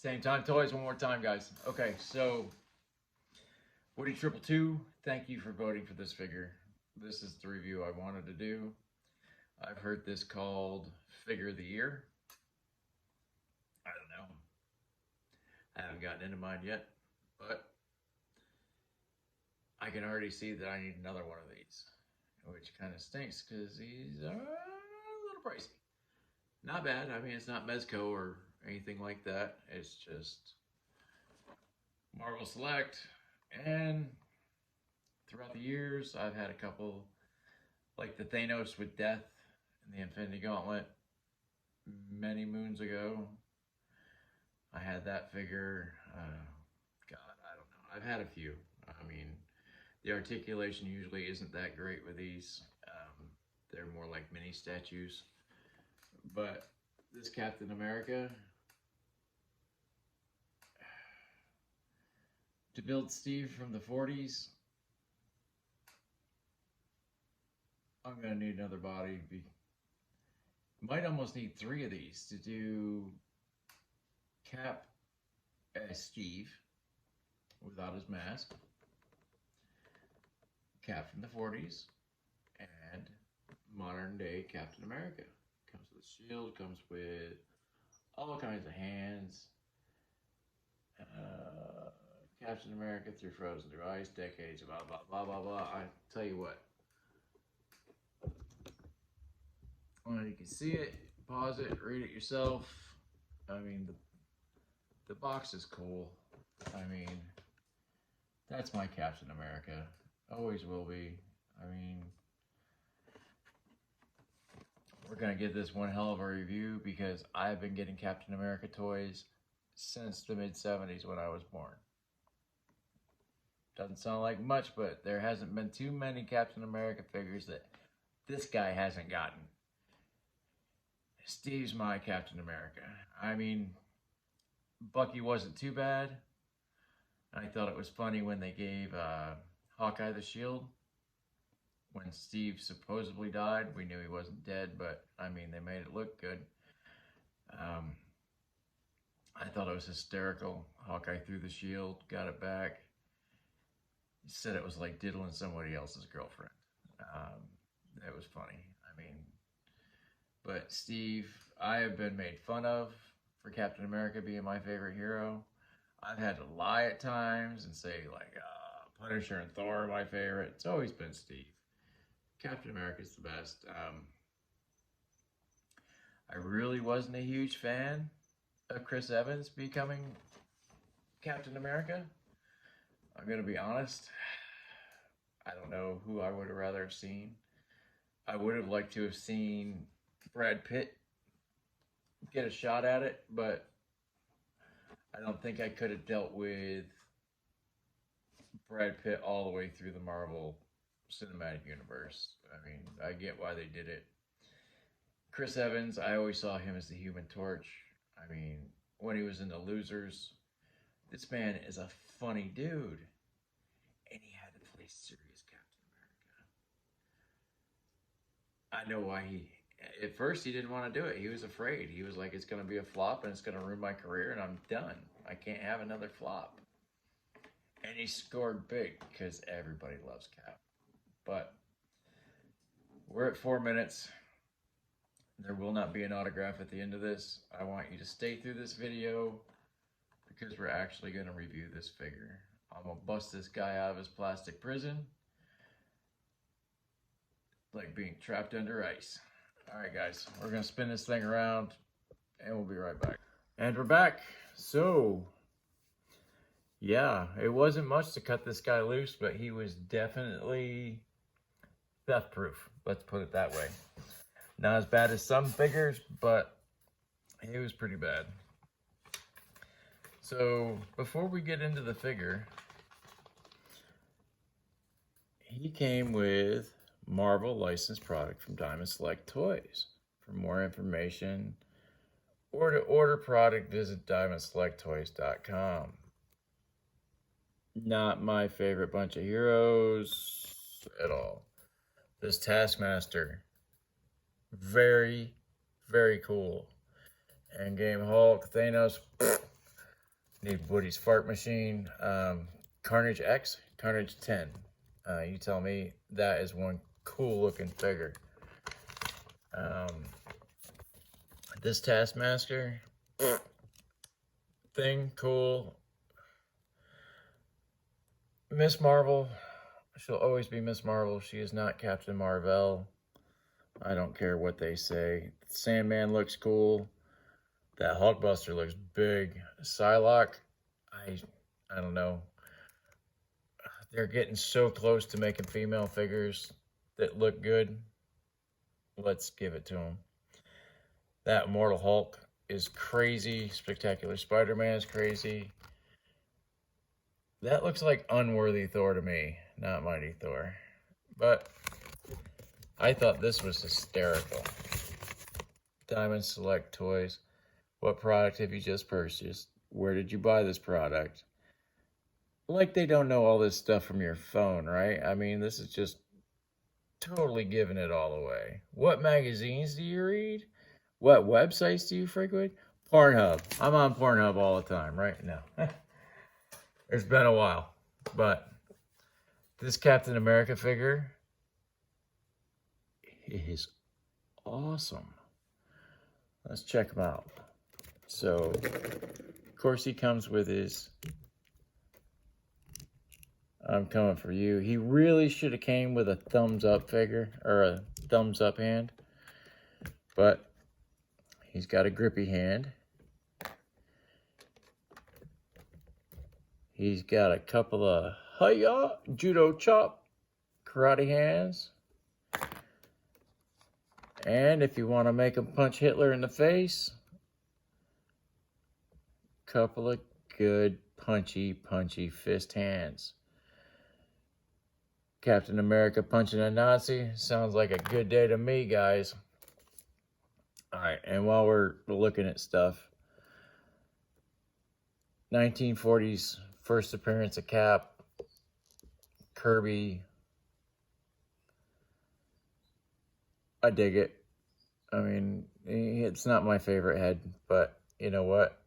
Same time toys one more time, guys. Okay, so Woody222, thank you for voting for this figure. This is the review I wanted to do. I've heard this called Figure of the Year. I don't know. I haven't gotten into mine yet, but I can already see that I need another one of these, which kind of stinks because these are a little pricey. Not bad. I mean, it's not Mezco or anything like that. It's just Marvel Select. And throughout the years, I've had a couple, like the Thanos with Death and the Infinity Gauntlet many moons ago. I had that figure. God, I don't know. I've had a few. I mean, the articulation usually isn't that great with these. They're more like mini statues. But this Captain America, to build Steve from the 40s, I'm going to need another body. Might almost need 3 of these to do Cap as Steve without his mask, Cap from the 40s, and modern day Captain America. Comes with a shield, comes with all kinds of hands. Captain America through frozen through ice, decades, blah, blah, blah, blah, blah. I tell you what. Well, you can see it, pause it, read it yourself. I mean, the box is cool. I mean, that's my Captain America. Always will be. I mean, we're going to give this one hell of a review because I've been getting Captain America toys since the mid-70s when I was born. Doesn't sound like much, but there hasn't been too many Captain America figures that this guy hasn't gotten. Steve's my Captain America. I mean, Bucky wasn't too bad. I thought it was funny when they gave Hawkeye the shield. When Steve supposedly died, we knew he wasn't dead, but I mean, they made it look good. I thought it was hysterical. Hawkeye threw the shield, got it back. He said it was like diddling somebody else's girlfriend. That was funny. I mean, but Steve, I have been made fun of for Captain America being my favorite hero. I've had to lie at times and say like Punisher and Thor are my favorite. It's always been Steve. Captain America's the best. I really wasn't a huge fan of Chris Evans becoming Captain America. I'm going to be honest. I don't know who I would have rather have seen. I would have liked to have seen Brad Pitt get a shot at it, but I don't think I could have dealt with Brad Pitt all the way through the Marvel Cinematic Universe. I mean, I get why they did it. Chris Evans, I always saw him as the Human Torch. I mean, when he was in The Losers, this man is a funny dude. And he had to play serious Captain America. I know why at first he didn't want to do it. He was afraid. He was like, it's going to be a flop and it's going to ruin my career and I'm done. I can't have another flop. And he scored big because everybody loves Cap. But we're at 4 minutes. There will not be an autograph at the end of this. I want you to stay through this video because we're actually going to review this figure. I'm going to bust this guy out of his plastic prison like being trapped under ice. All right, guys, we're going to spin this thing around and we'll be right back. And we're back. So, yeah, it wasn't much to cut this guy loose, but he was definitely theft proof. Let's put it that way. Not as bad as some figures, but it was pretty bad. So before we get into the figure, he came with Marvel licensed product from Diamond Select Toys. For more information or to order product, visit diamondselecttoys.com. Not my favorite bunch of heroes at all. This Taskmaster, very, very cool. Endgame Hulk, Thanos, Need Woody's fart machine. Carnage X, Carnage 10. You tell me, that is one cool looking figure. This Taskmaster thing, cool. Miss Marvel, she'll always be Miss Marvel. She is not Captain Marvel. I don't care what they say. Sandman looks cool. That Hulkbuster looks big. Psylocke, I don't know. They're getting so close to making female figures that look good. Let's give it to them. That Immortal Hulk is crazy. Spectacular Spider-Man is crazy. That looks like unworthy Thor to me, not Mighty Thor. But I thought this was hysterical. Diamond Select Toys. What product have you just purchased? Where did you buy this product? Like they don't know all this stuff from your phone, right? I mean, this is just totally giving it all away. What magazines do you read? What websites do you frequent? Pornhub. I'm on Pornhub all the time, right? No. It's been a while. But this Captain America figure is awesome. Let's check him out. So, of course, he comes with his "I'm coming for you." He really should have came with a thumbs up figure, or a thumbs up hand. But he's got a grippy hand. He's got a couple of hi-ya, judo chop, karate hands. And if you want to make him punch Hitler in the face, couple of good punchy fist hands. Captain America punching a Nazi sounds like a good day to me, guys. All right, and while we're looking at stuff, 1940s first appearance of Cap, Kirby. I dig it. I mean, it's not my favorite head, but you know what?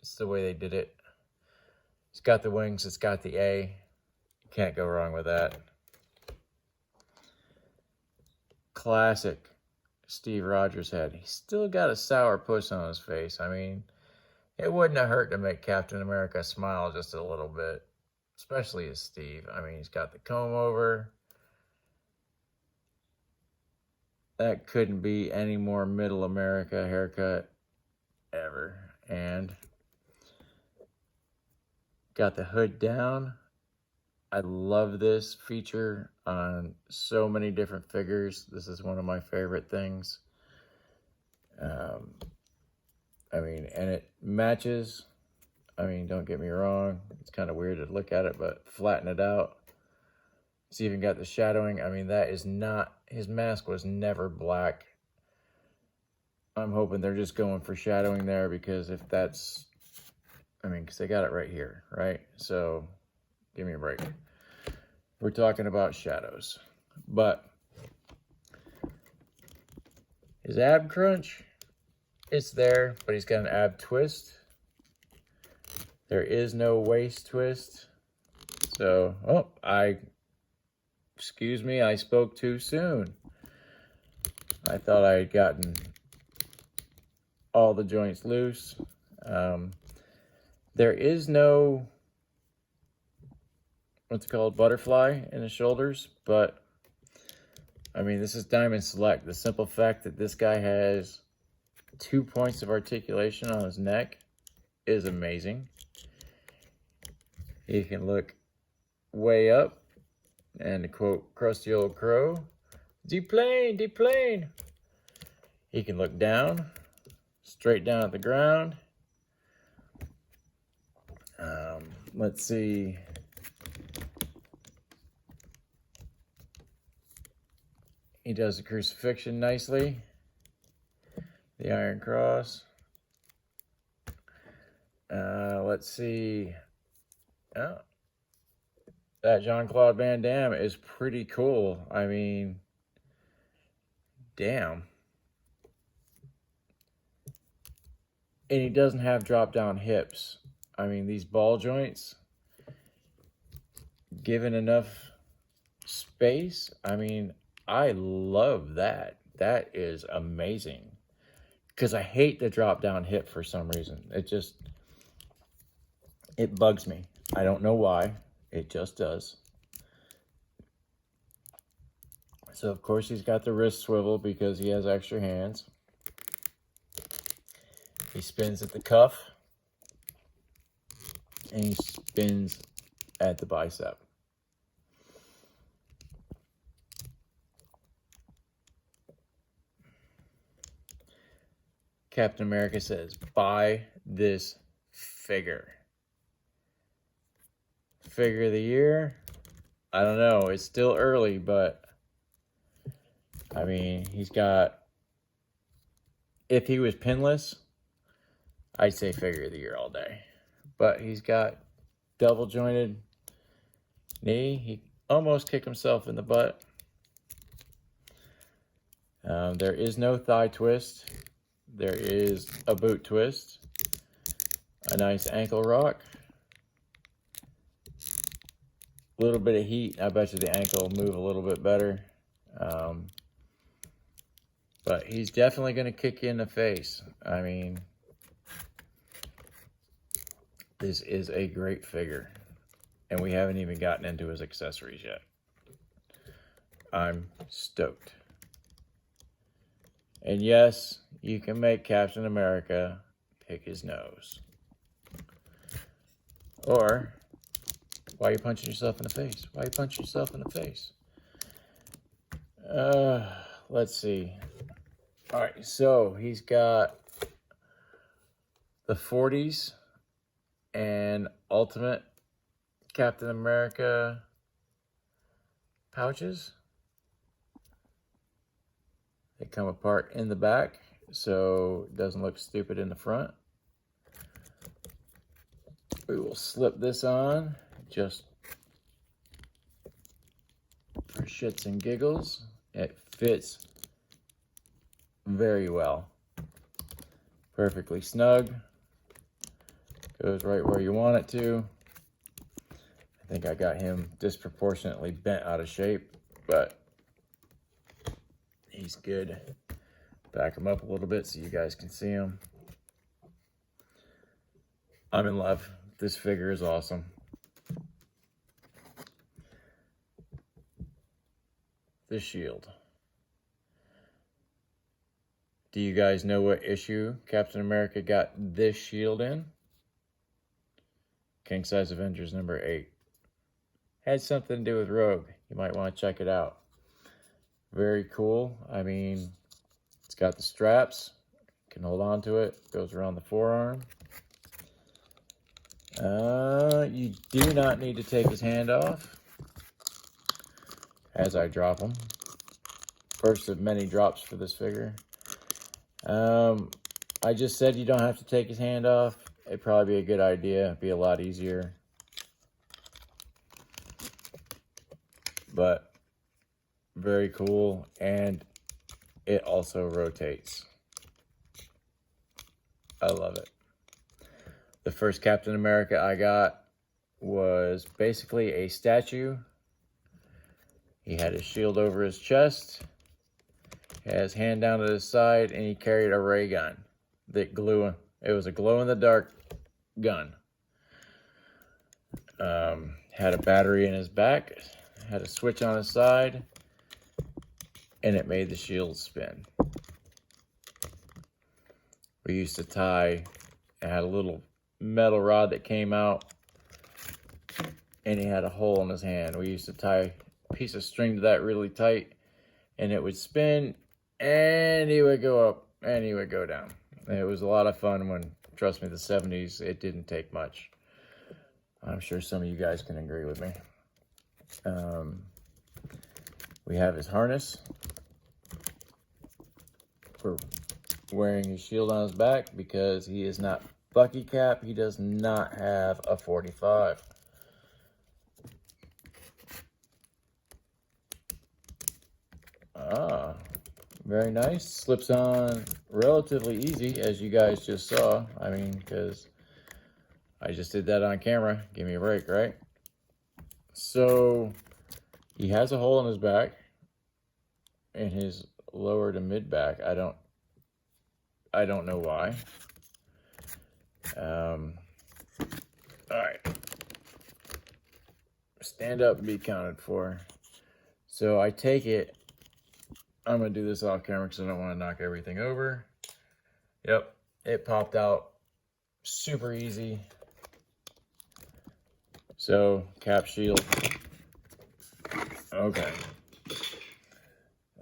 It's the way they did it. It's got the wings, it's got the A. You can't go wrong with that. Classic Steve Rogers head. He's still got a sour puss on his face. I mean, it wouldn't have hurt to make Captain America smile just a little bit, especially as Steve. I mean, he's got the comb over. That couldn't be any more middle America haircut ever. And got the hood down. I love this feature on so many different figures. This is one of my favorite things. I mean, and it matches. I mean, don't get me wrong. It's kind of weird to look at it, but flatten it out. It's even got the shadowing. I mean, that is not, his mask was never black. I'm hoping they're just going for shadowing there, because if that's, I mean, because they got it right here, right? So, give me a break. We're talking about shadows. But his ab crunch, it's there, but he's got an ab twist. There is no waist twist. So, excuse me, I spoke too soon. I thought I had gotten all the joints loose. There is no, what's it called, butterfly in the shoulders, but I mean, this is Diamond Select. The simple fact that this guy has 2 points of articulation on his neck is amazing. He can look way up, and to quote Krusty Old Crow, "Deplane, deplane." He can look down, straight down at the ground. Let's see. He does the crucifixion nicely. The Iron Cross. Let's see. Oh, that Jean-Claude Van Damme is pretty cool. I mean, damn. And he doesn't have drop-down hips. I mean, these ball joints, given enough space, I mean, I love that. That is amazing. Because I hate the drop down hip for some reason. It bugs me. I don't know why. It just does. So, of course, he's got the wrist swivel because he has extra hands. He spins at the cuff. And he spins at the bicep. Captain America says, buy this figure. Figure of the year? I don't know. It's still early, but I mean, he's got, if he was pinless, I'd say figure of the year all day. But he's got double jointed knee. He almost kicked himself in the butt. There is no thigh twist. There is a boot twist. A nice ankle rock. A little bit of heat. I bet you the ankle will move a little bit better. But he's definitely going to kick you in the face. I mean, this is a great figure. And we haven't even gotten into his accessories yet. I'm stoked. And yes, you can make Captain America pick his nose. Or, why are you punching yourself in the face? Why are you punching yourself in the face? Let's see. All right, so he's got the 40s and Ultimate Captain America pouches. They come apart in the back, so it doesn't look stupid in the front. We will slip this on just for shits and giggles. It fits very well. Perfectly snug. Goes right where you want it to. I think I got him disproportionately bent out of shape, but he's good. Back him up a little bit so you guys can see him. I'm in love. This figure is awesome. The shield. Do you guys know what issue Captain America got this shield in? King Size Avengers number 8. Had something to do with Rogue. You might want to check it out. Very cool. I mean, it's got the straps. Can hold on to it. Goes around the forearm. You do not need to take his hand off. As I drop him. First of many drops for this figure. I just said you don't have to take his hand off. It'd probably be a good idea. It'd be a lot easier. But very cool. And it also rotates. I love it. The first Captain America I got was basically a statue. He had his shield over his chest. He had his hand down at his side, and he carried a ray gun that glue. It was a glow-in-the-dark gun. Had a battery in his back. Had a switch on his side. And it made the shield spin. We used to tie. It had a little metal rod that came out. And he had a hole in his hand. We used to tie a piece of string to that really tight. And it would spin. And he would go up. And he would go down. And it was a lot of fun when, trust me, the 70s, it didn't take much. I'm sure some of you guys can agree with me. We have his harness for wearing his shield on his back because he is not Bucky Cap. He does not have a 45. Very nice. Slips on relatively easy, as you guys just saw. I mean, because I just did that on camera. Give me a break, right? So he has a hole in his back, in his lower to mid back. I don't know why. All right. Stand up and be counted for. So I take it. I'm going to do this off camera because I don't want to knock everything over. Yep. It popped out super easy. So cap shield. Okay.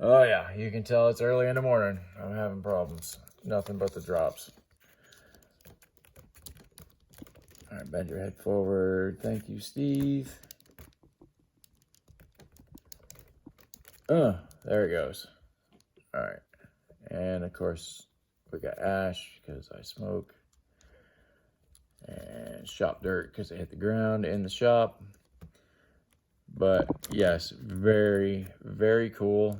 Oh yeah, you can tell it's early in the morning. I'm having problems. Nothing but the drops. All right, bend your head forward. Thank you, Steve. There it goes. All right. And of course, we got ash because I smoke. And shop dirt because it hit the ground in the shop. But yes, very, very cool.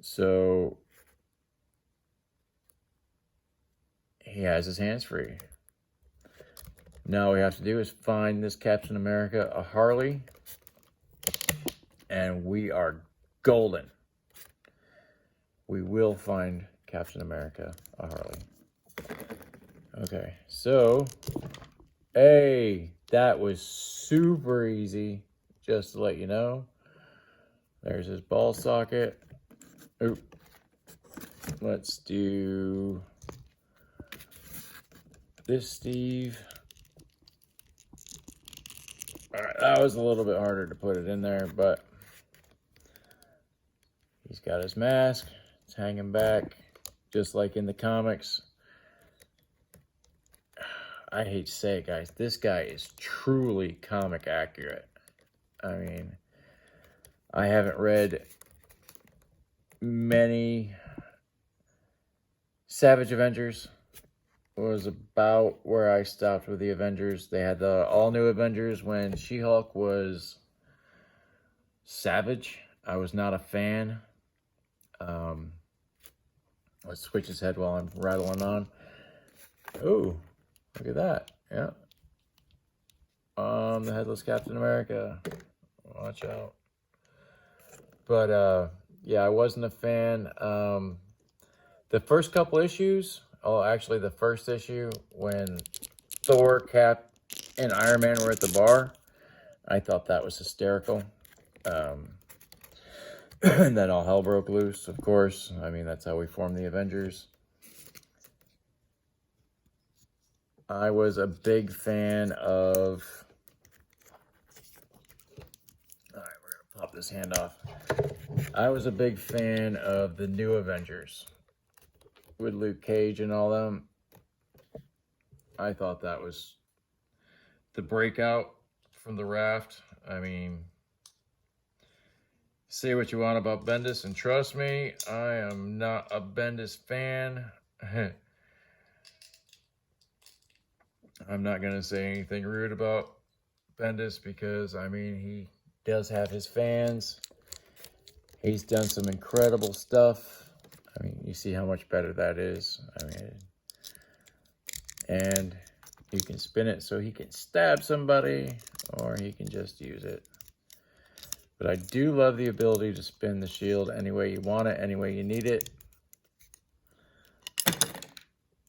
So he has his hands free. Now all we have to do is find this Captain America a Harley, and we are golden. We will find Captain America a Harley. Okay, so, hey, that was super easy, just to let you know. There's his ball socket. Oop. Let's do this, Steve. All right, that was a little bit harder to put it in there, but he's got his mask. It's hanging back, just like in the comics. I hate to say it, guys. This guy is truly comic accurate. I mean, I haven't read many. Savage Avengers was about where I stopped with the Avengers. They had the all-new Avengers when She-Hulk was savage. I was not a fan. Let's switch his head while I'm rattling on. Oh, look at that. Yeah. The Headless Captain America. Watch out. But, yeah, I wasn't a fan. The first couple issues, actually the first issue, when Thor, Cap, and Iron Man were at the bar, I thought that was hysterical. And then all hell broke loose, of course. I mean, that's how we formed the Avengers. I was a big fan of... All right, we're going to pop this hand off. I was a big fan of the new Avengers with Luke Cage and all them. I thought that was the breakout from the raft. I mean, say what you want about Bendis, and trust me, I am not a Bendis fan. I'm not going to say anything rude about Bendis because, I mean, he does have his fans. He's done some incredible stuff. I mean, you see how much better that is. I mean, and you can spin it so he can stab somebody, or he can just use it. But I do love the ability to spin the shield any way you want it, any way you need it.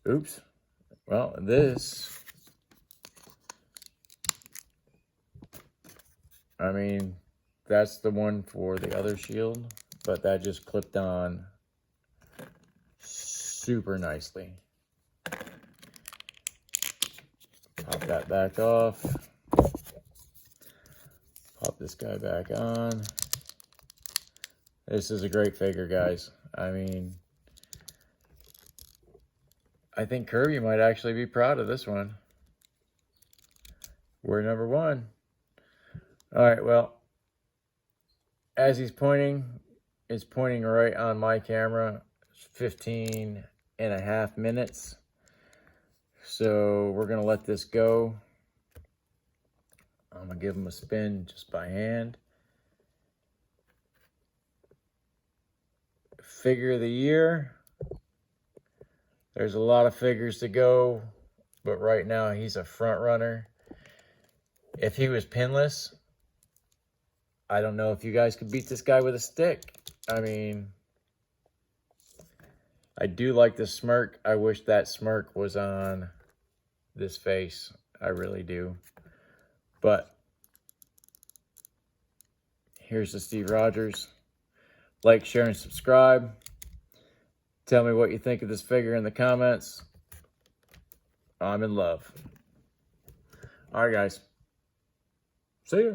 Oops. Well, this, I mean, that's the one for the other shield, but that just clipped on super nicely. Pop that back off. Pop this guy back on. This is a great figure, guys. I mean, I think Kirby might actually be proud of this one. We're number one. All right, well, as he's pointing, it's pointing right on my camera. It's 15.5 minutes. So we're going to let this go. I'm going to give him a spin just by hand. Figure of the year. There's a lot of figures to go but right now he's a front runner. If he was pinless, I don't know if you guys could beat this guy with a stick. I mean, I do like the smirk. I wish that smirk was on this face. I really do. But here's the Steve Rogers. Like, share, and subscribe. Tell me what you think of this figure in the comments. I'm in love. All right, guys. See ya.